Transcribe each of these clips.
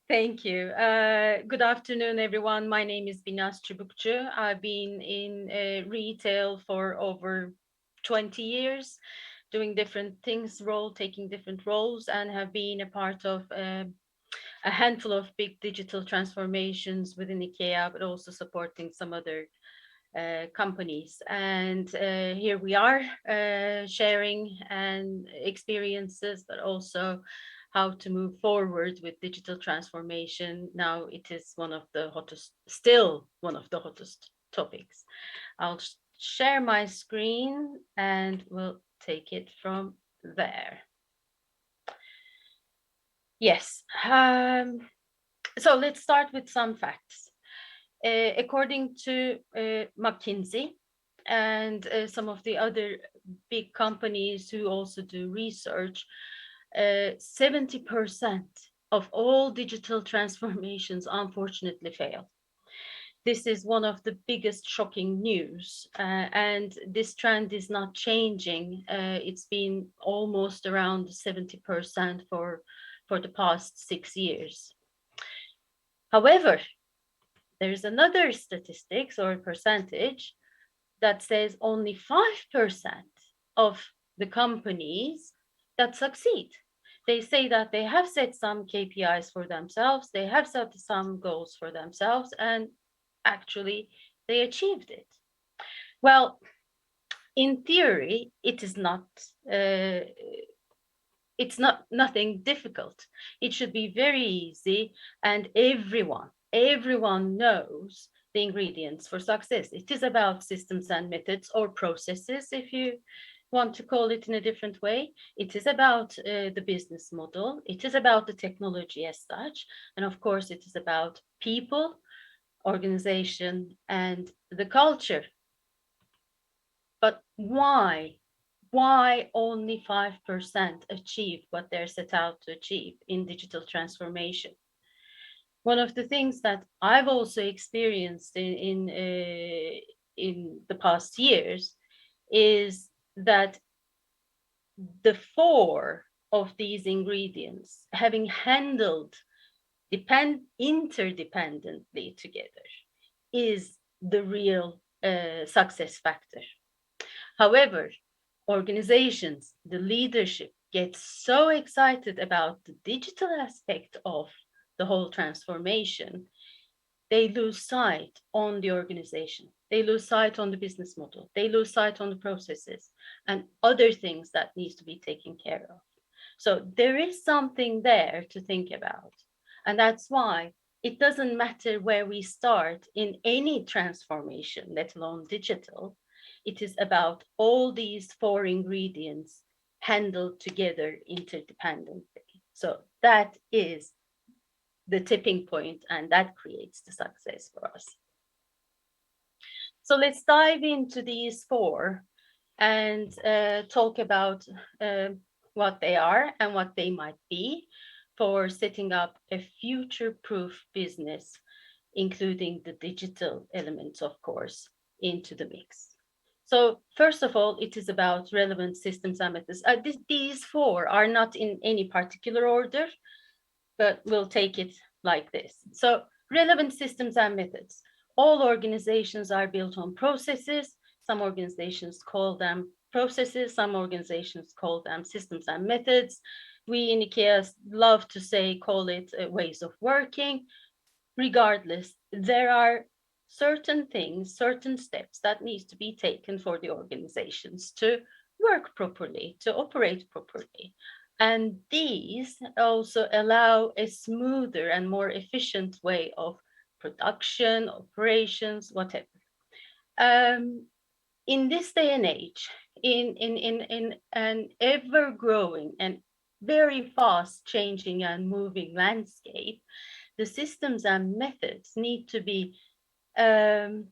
Thank you. Good afternoon, everyone. My name is Binnaz Cubukcu. I've been in retail for over 20 years, doing different things, taking different roles, and have been a part of a handful of big digital transformations within Ikea, but also supporting some other companies. And here we are sharing and experiences, but also how to move forward with digital transformation. Now it is one of the hottest, still one of the hottest topics. I'll share my screen and we'll take it from there. Yes. So let's start with some facts. According to McKinsey and some of the other big companies who also do research, 70% of all digital transformations unfortunately fail. This is one of the biggest shocking news, and this trend is not changing. It's been almost around 70% for the past 6 years. However, there's another statistics or percentage that says only 5% of the companies that succeed. They say that they have set some KPIs for themselves, they have set some goals for themselves, and actually they achieved it. Well, in theory, uh, it's not nothing difficult. It should be very easy, and everyone knows the ingredients for success. It is about systems and methods or processes, if you want to call it in a different way. It is about the business model. It is about the technology as such. And of course, it is about people, organization, and the culture. But why? Why only 5% achieve what they're set out to achieve in digital transformation? One of the things that I've also experienced in the past years is that the four of these ingredients having handled interdependently together is the real success factor. However, organizations, the leadership gets so excited about the digital aspect of the whole transformation, they lose sight on the organization. They lose sight on the business model. They lose sight on the processes and other things that needs to be taken care of. So there is something there to think about. And that's why it doesn't matter where we start in any transformation, let alone digital. It is about all these four ingredients handled together interdependently. So that is the tipping point, and that creates the success for us. So let's dive into these four and talk about what they are and what they might be for setting up a future proof business, including the digital elements, of course, into the mix. So, first of all, it is about relevant systems and methods. These four are not in any particular order, but we'll take it like this. So, relevant systems and methods. All organizations are built on processes. Some organizations call them processes, some organizations call them systems and methods. We in IKEA love to call it ways of working. Regardless, there are certain things, certain steps that needs to be taken for the organizations to work properly, to operate properly. And these also allow a smoother and more efficient way of production, operations, whatever. Um, in this day and age, in an ever growing and very fast changing and moving landscape, the systems and methods need to be um,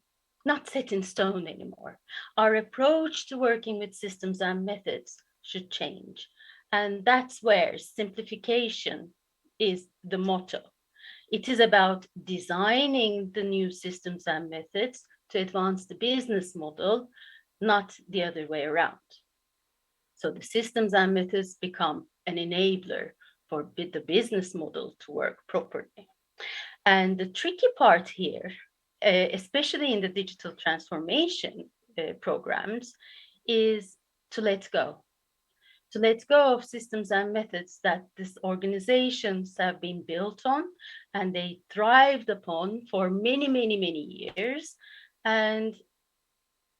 not set in stone anymore. Our approach to working with systems and methods should change. And that's where simplification is the motto. It is about designing the new systems and methods to advance the business model, not the other way around. So the systems and methods become an enabler for the business model to work properly. And the tricky part here, especially in the digital transformation programs, is to let go. To let go of systems and methods that these organizations have been built on and they thrived upon for many, many, many years, and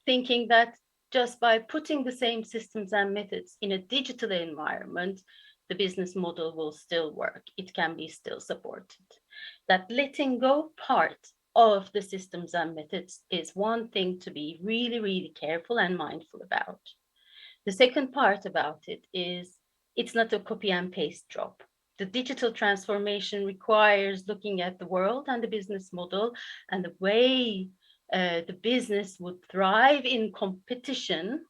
thinking that just by putting the same systems and methods in a digital environment, the business model will still work. It can be still supported. That letting go part of the systems and methods is one thing to be really, really careful and mindful about. The second part about it is it's not a copy and paste job. The digital transformation requires looking at the world and the business model and the way the business would thrive in competition,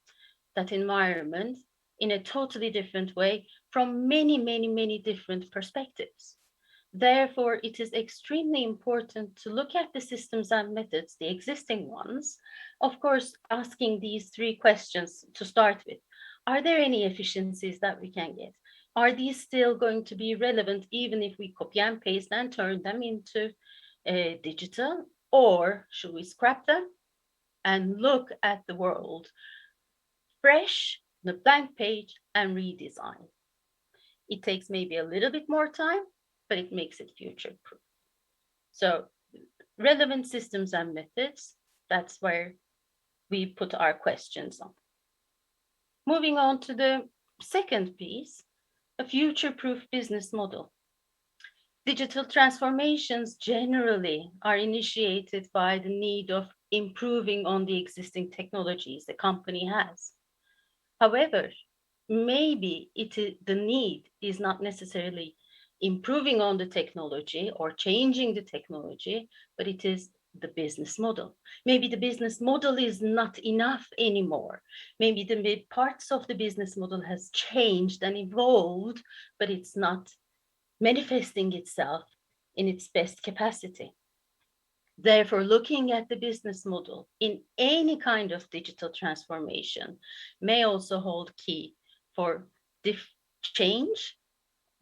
that environment, in a totally different way from many, many, many different perspectives. Therefore, it is extremely important to look at the systems and methods, the existing ones, of course, asking these three questions to start with. Are there any efficiencies that we can get? Are these still going to be relevant even if we copy and paste and turn them into digital? Or should we scrap them and look at the world fresh, the blank page, and redesign? It takes maybe a little bit more time, but it makes it future proof. So, relevant systems and methods, that's where we put our questions on. Moving on to the second piece, a future proof business model. Digital transformations generally are initiated by the need of improving on the existing technologies the company has. However, maybe the need is not necessarily improving on the technology or changing the technology, but it is the business model. Maybe the business model is not enough anymore. Maybe the parts of the business model has changed and evolved, but it's not manifesting itself in its best capacity. Therefore, looking at the business model in any kind of digital transformation may also hold key for change,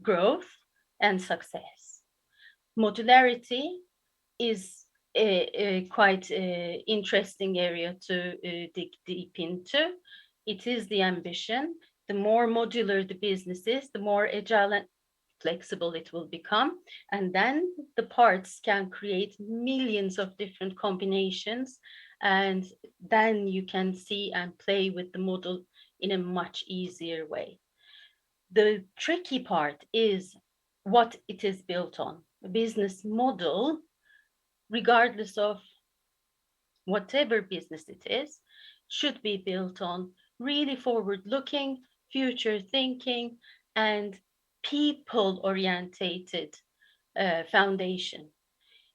growth, and success. Modularity is a quite interesting area to dig deep into. It is the ambition. The more modular the business is, the more agile and flexible it will become. And then the parts can create millions of different combinations. And then you can see and play with the model in a much easier way. The tricky part is what it is built on. A business model, regardless of whatever business it is, should be built on really forward looking, future thinking, and people orientated foundation.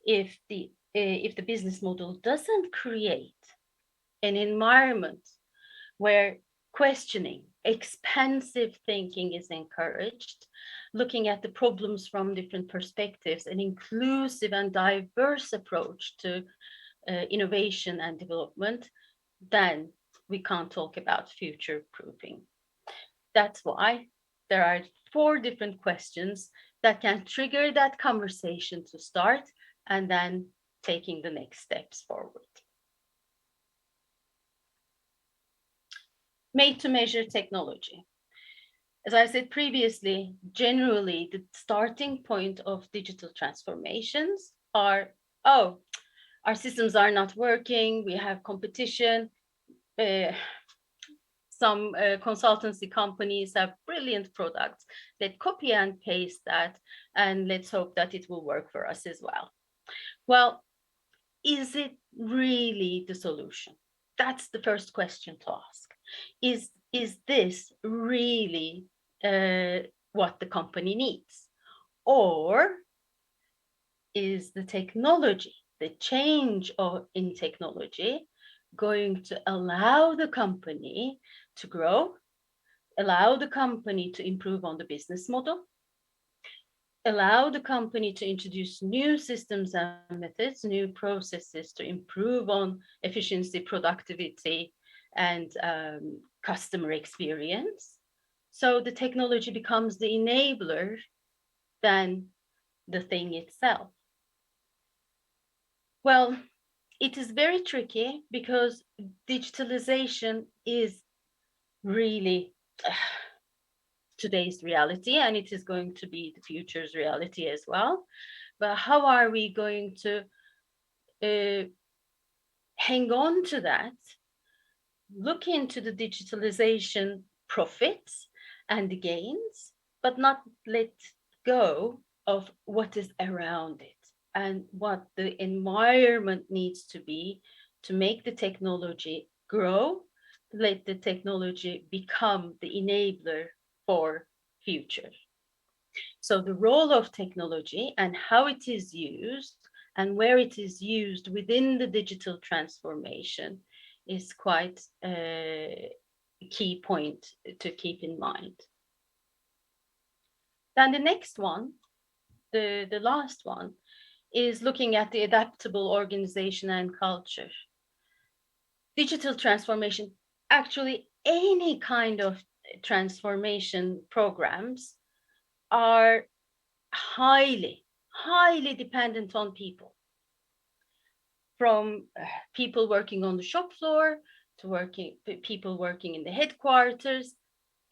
If the business model doesn't create an environment where questioning, expansive thinking is encouraged, looking at the problems from different perspectives, an inclusive and diverse approach to innovation and development, then we can't talk about future proofing. That's why there are 4 different questions that can trigger that conversation to start and then taking the next steps forward. Made to measure technology. As I said previously, generally the starting point of digital transformations are, oh, our systems are not working, we have competition. Some consultancy companies have brilliant products. Let's copy and paste that, and let's hope that it will work for us as well. Well, is it really the solution? That's the first question to ask. Is this really what the company needs? Or is the technology, the change in technology, going to allow the company to grow, allow the company to improve on the business model, allow the company to introduce new systems and methods, new processes to improve on efficiency, productivity, and customer experience? So the technology becomes the enabler than the thing itself. Well, it is very tricky because digitalization is really today's reality, and it is going to be the future's reality as well. But how are we going to uh, hang on to that, look into the digitalization profits and the gains, but not let go of what is around it and what the environment needs to be to make the technology grow, let the technology become the enabler for future. So the role of technology and how it is used and where it is used within the digital transformation is quite a key point to keep in mind. Then the next one, the last one, is looking at the adaptable organization and culture. Digital transformation, actually any kind of transformation programs are highly dependent on people, from people working on the shop floor to people working in the headquarters,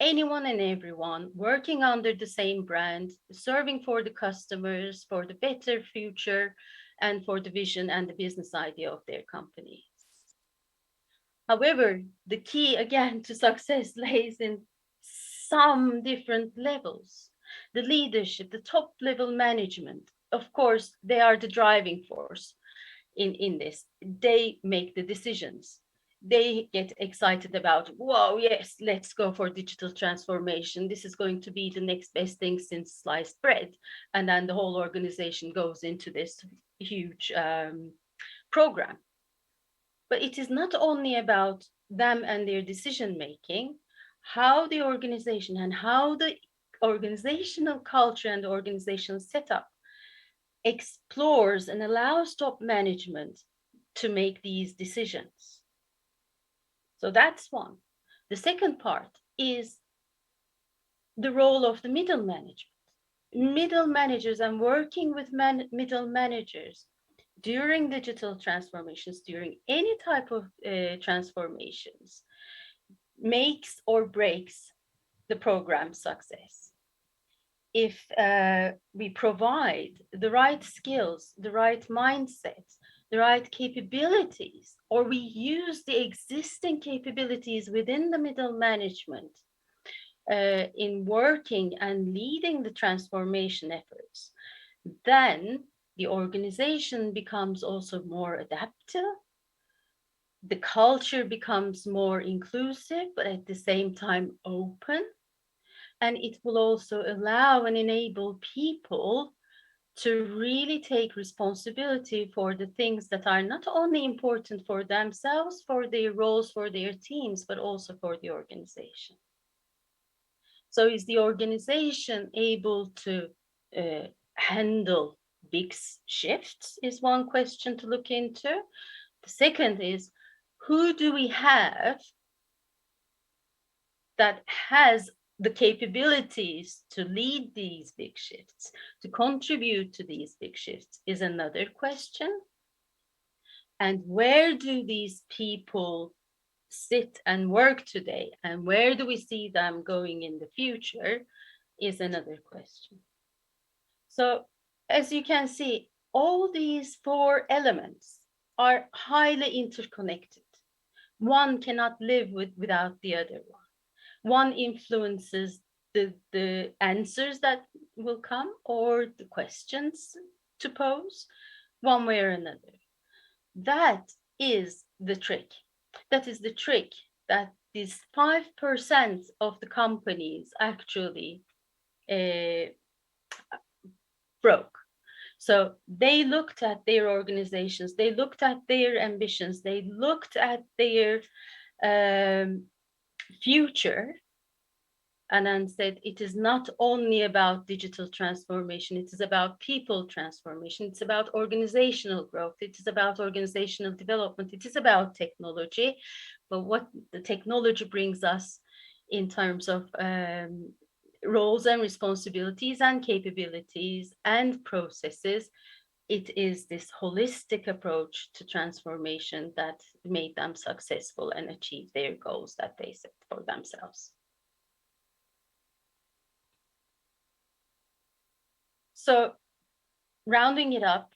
anyone and everyone working under the same brand, serving for the customers, for the better future, and for the vision and the business idea of their company. However, the key again to success lays in some different levels. The leadership, the top level management, of course, they are the driving force in this. They make the decisions. They get excited about, whoa, yes, let's go for digital transformation. This is going to be the next best thing since sliced bread. And then the whole organization goes into this huge program. But it is not only about them and their decision making, how the organization and how the organizational culture and the organizational setup explores and allows top management to make these decisions. So that's one. The second part is the role of the middle management. Middle managers and working with middle managers during digital transformations, during any type of transformations, makes or breaks the program success. If we provide the right skills, the right mindsets, the right capabilities, or we use the existing capabilities within the middle management in working and leading the transformation efforts, then the organization becomes also more adaptive. The culture becomes more inclusive, but at the same time open. And it will also allow and enable people to really take responsibility for the things that are not only important for themselves, for their roles, for their teams, but also for the organization. So is the organization able to handle big shifts is one question to look into. The second is, who do we have that has the capabilities to lead these big shifts, to contribute to these big shifts is another question. And where do these people sit and work today? And where do we see them going in the future is another question. So as you can see, all these four elements are highly interconnected. One cannot live without the other one. One influences the answers that will come or the questions to pose one way or another. That is the trick. That is the trick that these 5% of the companies actually broke. So they looked at their organizations, they looked at their ambitions, they looked at their future, and then said it is not only about digital transformation, it is about people transformation, it's about organizational growth, it is about organizational development, it is about technology. But what the technology brings us in terms of roles and responsibilities and capabilities and processes. It is this holistic approach to transformation that made them successful and achieve their goals that they set for themselves. So, rounding it up,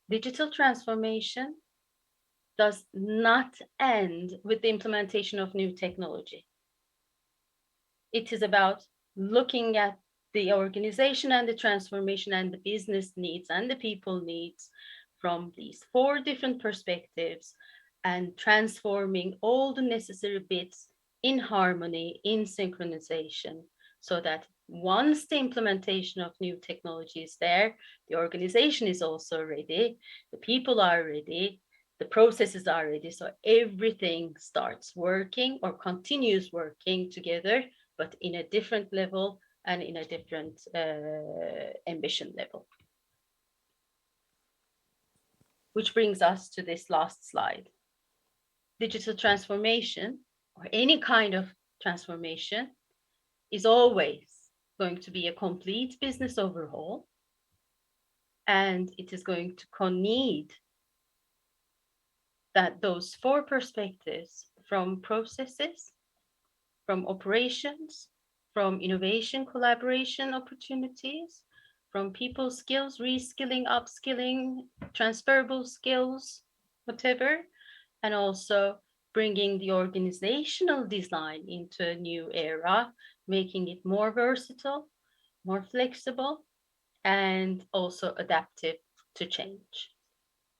digital transformation does not end with the implementation of new technology. It is about looking at the organization and the transformation and the business needs and the people needs from these four different perspectives and transforming all the necessary bits in harmony, in synchronization, so that once the implementation of new technology is there, the organization is also ready, the people are ready, the processes are ready, so everything starts working or continues working together, but in a different level and in a different ambition level. Which brings us to this last slide. Digital transformation, or any kind of transformation, is always going to be a complete business overhaul, and it is going to need that those four perspectives from processes, from operations, from innovation, collaboration opportunities, from people skills, reskilling, upskilling, transferable skills, whatever, and also bringing the organizational design into a new era, making it more versatile, more flexible, and also adaptive to change.